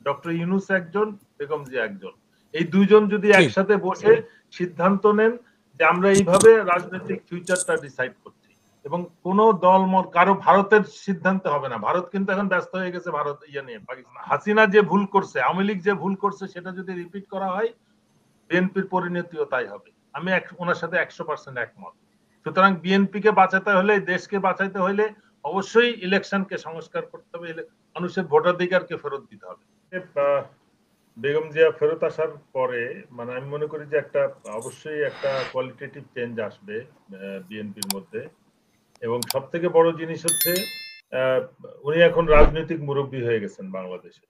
Doctor Yunus একজন, বেগম জিয়া একজন। এই দুইজন যদি একসাথে বসে সিদ্ধান্ত নেন যে আমরা এইভাবে রাজনৈতিক ফিউচারটা ডিসাইড করছি, এবং কোন দল মত কারো ভারতের সিদ্ধান্তে হবে না। ভারত কিন্তু এখন ব্যস্ত হয়ে গেছে ভারত নিয়ে, পাকিস্তান। হাসিনা যে ভুল করছে, আওয়ামী লীগ যে ভুল করছে, সেটা যদি রিপিট করা হয়, বিএনপির পরিণতিও তাই হবে। আমি ওনার সাথে 100% একমত। সুতরাং বিএনপি কে বাঁচাতে হলে, দেশকে বাঁচাতে হলে অবশ্যই ইলেকশনকে সংস্কার করতে হবে, মানুষের ভোটাধিকারকে ফেরত দিতে হবে। বেগম জিয়া ফেরত আসার পরে মানে আমি মনে করি যে অবশ্যই একটা কোয়ালিটেটিভ চেঞ্জ আসবে বিএনপির মধ্যে। এবং সব থেকে বড় জিনিস হচ্ছে উনি এখন রাজনৈতিক মুরব্বী হয়ে গেছেন বাংলাদেশে,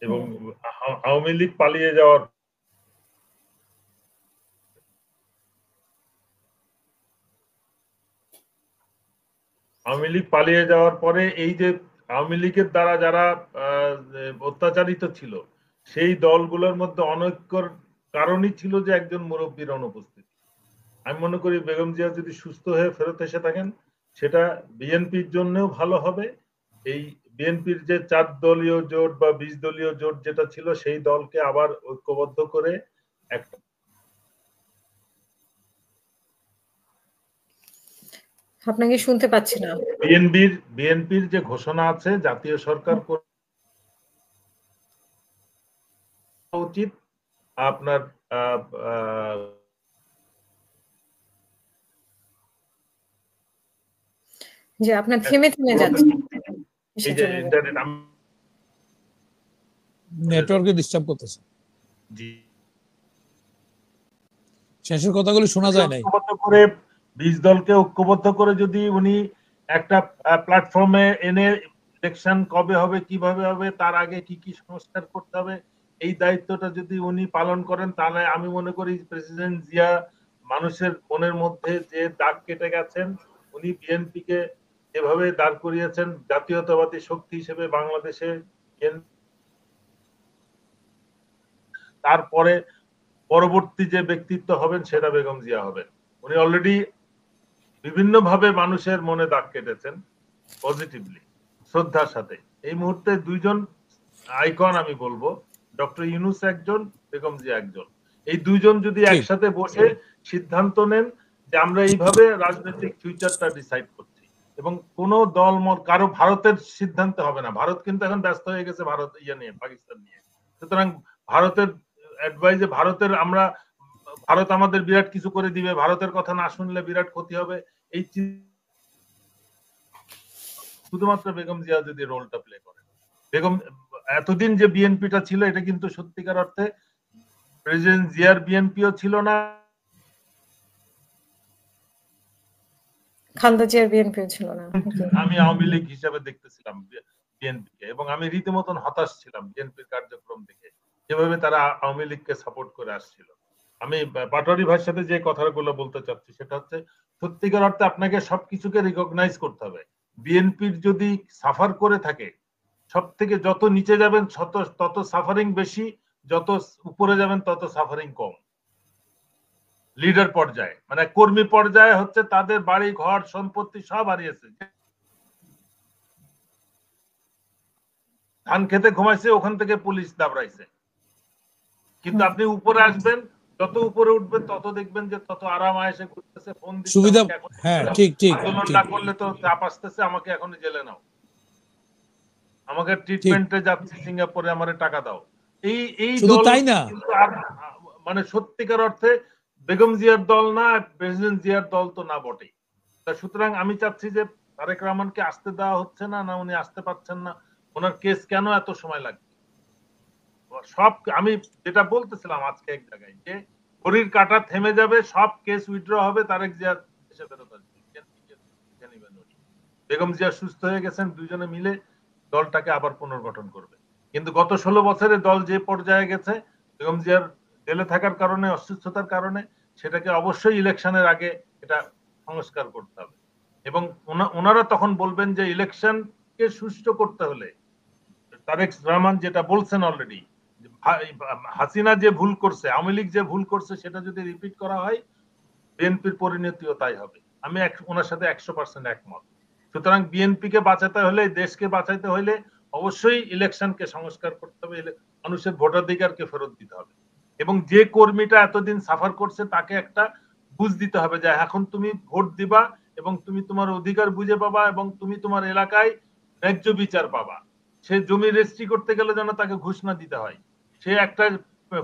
এবং আওয়ামী লীগ পালিয়ে যাওয়ার পরে এই যে আওয়ামী লীগের দ্বারা যারা অত্যাচারিত ছিল, সেই দলগুলোর মধ্যে অনৈক্যর কারণই ছিল যে একজন মুরব্বীর অনুপস্থিতি। আমি মনে করি বেগম জিয়া যদি সুস্থ হয়ে ফেরত এসে থাকেন, সেটা বিএনপির জন্যও ভালো হবে। এই বিএনপির যে 4 দলীয় জোট বা 20 দলীয় জোট যেটা ছিল, সেই দলকে আবার ঐক্যবদ্ধ করে একটা আপনাকে শুনতে পাচ্ছি না। বিএনপির যে ঘোষণা আছে, জাতীয় সরকার উচিত আপনার যে আপনার থেমে যাচ্ছে, এই যে ইন্টারনেট নেটওয়ার্কে ডিস্টার্ব করতেছে। জি, শেষের কথাগুলো শোনা যায় নাই। 20 দলকে ঐক্যবদ্ধ করে যদি উনি একটা প্ল্যাটফর্মে এনে ইলেকশন কবে হবে, কিভাবে হবে, তার আগে কি কি সংস্কার করতে হবে, এই দায়িত্বটা যদি উনি পালন করেন, তাহলে আমি মনে করি প্রেসিডেন্ট জিয়া মানুষের মনের মধ্যে যে দাগ কেটে গেছেন, উনি বিএনপিকে যেভাবে দাঁড় করিয়েছেন জাতীয়তাবাদী শক্তি হিসেবে বাংলাদেশে, তারপরে পরবর্তী যে ব্যক্তিত্ব হবেন সেটা বেগম জিয়া হবেন। উনি অলরেডি বিভিন্ন ভাবে মানুষের মনে দাগ কেটেছেন পজিটিভলি, শ্রদ্ধার সাথে। এই মুহূর্তে দুইজন আইকন আমি বলবো, ডক্টর ইউনূস একজন, বেগম জিয়া একজন। এই দুইজন যদি একসাথে বসে সিদ্ধান্ত নেন যে আমরা এইভাবে রাজনৈতিক ফিউচারটা ডিসাইড করছি, এবং কোন দল মত কারো ভারতের সিদ্ধান্তে হবে না। ভারত কিন্তু এখন ব্যস্ত হয়ে গেছে ভারত নিয়ে, পাকিস্তান নিয়ে। সুতরাং ভারতের অ্যাডভাইজে ভারত আমাদের বিরাট কিছু করে দিবে, ভারতের কথা না শুনলে বিরাট ক্ষতি হবে, এই শুধুমাত্র বেগম জিয়া যদি রোলটা প্লে করে। বেগম এতদিন যে বিএনপিটা ছিল, এটা কিন্তু সত্যিকার অর্থে প্রেসিডেন্ট জিয়ার বিএনপিও ছিল না, খালেদা জিয়ার বিএনপিও ছিল না। আমি আওয়ামী লীগ হিসাবে দেখতেছিলাম বিএনপিকে, এবং আমি রীতিমতন হতাশ ছিলাম বিএনপির কার্যক্রম দেখে, যেভাবে তারা আওয়ামী লীগকে সাপোর্ট করে আসছিল। আমি পাটোয়ারি ভাইয়ের সাথে যে কথাগুলো বলতে চাচ্ছি, সেটা হচ্ছে সত্যিকার অর্থে আপনাকে সবকিছুকে রিকগনাইজ করতে হবে। বিএনপির যদি সাফার করে থাকে, সব থেকে যত নিচে যাবেন তত সাফারিং বেশি, যত উপরে যাবেন তত সাফারিং কম। লিডার পর্যায়ে, মানে কর্মী পর্যায়ে হচ্ছে তাদের বাড়ি ঘর সম্পত্তি সব হারিয়েছে। ধান খেতে ঘুমাইছে, ওখান থেকে পুলিশ দাবড়াইছে। কিন্তু আপনি উপরে আসবেন, যত উপরে উঠবেন তত দেখবেন যে তত আরাম আয়েসে করতেছে, ফোন দিচ্ছে, সুবিধা। হ্যাঁ, ঠিক ঠিক। আন্দোলন না করলে তো চাপ আসতেছে, আমাকে এখন জেলে নাও, আমাকে ট্রিটমেন্টে যাচ্ছে সিঙ্গাপুরে, আমারে টাকা দাও। এই শুধু তাই না, মানে সত্যিকার অর্থে বেগম জিয়ার দল না, প্রেসিডেন্ট জিয়ার দল তো না বটেই। সুতরাং আমি চাচ্ছি যে তারেক রহমানকে আসতে দেওয়া হচ্ছে না, উনি আসতে পারছেন না, ওনার কেস কেন এত সময় লাগবে? সব আমি যেটা বলতেছিলাম আজকে এক জায়গায়, যে ঘড়ির কাঁটা থেমে যাবে, সব কেস উইথড্র হবে, তারেক জিয়া দেশে ফেরত আসবে, বেগম জিয়া সুস্থ হয়ে গেছেন, দুইজনে মিলে দলটাকে আবার পুনর্গঠন করবে। কিন্তু গত 16 বছরে দল যে পর্যায়ে গেছে, বেগম জিয়ার জেলে থাকার কারণে, অসুস্থতার কারণে, সেটাকে অবশ্যই ইলেকশনের আগে এটা সংস্কার করতে হবে। এবং ওনারা তখন বলবেন যে ইলেকশনকে সুষ্ঠু করতে হলে, তারেক রহমান যেটা বলছেন অলরেডি, হাসিনা যে ভুল করছে, আওয়ামী লীগ যে ভুল করছে, সেটা যদি রিপিট করা হয়, বিএনপির পরিণতিও তাই হবে। আমি ওনার সাথে 100% একমত। সুতরাং বিএনপি কে বাঁচাতে হলে, দেশকে বাঁচাতে হলে অবশ্যই ইলেকশনকে সংস্কার করতে হবে, মানুষের ভোটাধিকারকে ফেরত দিতে হবে, এবং যে কর্মীটা এতদিন সাফার করছে তাকে একটা বুঝ দিতে হবে যে এখন তুমি ভোট দিবা এবং তুমি তোমার অধিকার বুঝে পাবা এবং তুমি তোমার এলাকায় ন্যায্য বিচার পাবা। সে জমি রেজিস্ট্রি করতে গেলে যেন তাকে ঘুষ না দিতে হয়, সে একটা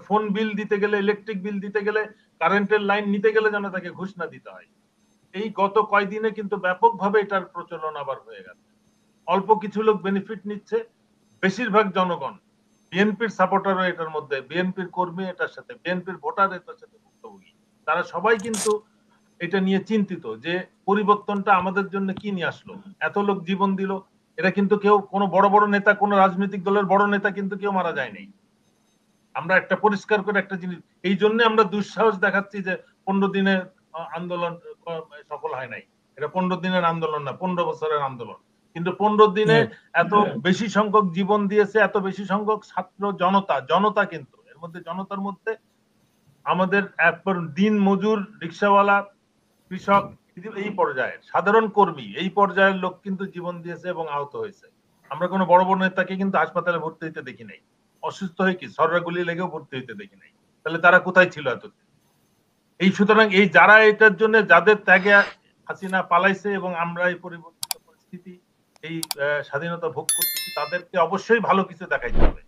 ফোন বিল দিতে গেলে, ইলেকট্রিক বিল দিতে গেলে, কারেন্টের লাইন নিতে গেলে যেন তাকে ঘুষ না দিতে হয়। এই গত কয়দিনে কিন্তু ব্যাপকভাবে এটার প্রচলন আবার হয়ে গেছে। অল্প কিছু লোক বেনিফিট নিচ্ছে, বেশিরভাগ জনগণ, বিএনপির সাপোর্টারও এটার মধ্যে, বিএনপির কর্মী এটার সাথে, বিএনপির ভোটার এটার সাথে ভুক্তভোগী। তারা সবাই কিন্তু এটা নিয়ে চিন্তিত যে পরিবর্তনটা আমাদের জন্য কি নিয়ে আসলো, এত লোক জীবন দিল। এটা কিন্তু কেউ, কোনো বড় বড় নেতা, কোনো রাজনৈতিক দলের বড় নেতা কিন্তু কেউ মারা যায়নি। আমরা একটা পরিষ্কার করে একটা জিনিস, এই জন্য আমরা দুঃসাহস দেখাচ্ছি যে 15 দিনের আন্দোলন সফল হয় নাই। এটা 15 দিনের আন্দোলন না, 15 বছরের আন্দোলন। কিন্তু 15 দিনে এত বেশি সংখ্যক জীবন দিয়েছে, এত বেশি সংখ্যক ছাত্র জনতা কিন্তু এর মধ্যে, জনতার মধ্যে আমাদের দিন মজুর, রিক্সাওয়ালা, কৃষক, এই পর্যায়ে সাধারণ কর্মী, এই পর্যায়ের লোক কিন্তু জীবন দিয়েছে এবং আহত হয়েছে। আমরা কোনো বড় বড় নেতাকে কিন্তু হাসপাতালে ভর্তি হইতে দেখি নাই, অসুস্থ হয়ে কি সররা গুলি লেগেও ভর্তি হইতে দেখি নাই। তাহলে তারা কোথায় ছিল এতদিন? এই সুতরাং এই যারা এটার জন্য, যাদের ত্যাগে হাসিনা পালাইছে এবং আমরা এই পরিবর্তিত পরিস্থিতি, এই স্বাধীনতা ভোগ করতেছি, তাদেরকে অবশ্যই ভালো কিছু দেখাইতে হবে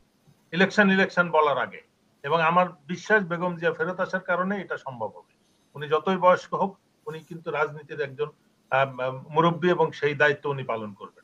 ইলেকশন বলার আগে। এবং আমার বিশ্বাস বেগম জিয়া ফেরত আসার কারণে এটা সম্ভব হবে। উনি যতই বয়স্ক হোক, উনি কিন্তু রাজনীতির একজন মুরব্বী এবং সেই দায়িত্ব উনি পালন করবেন।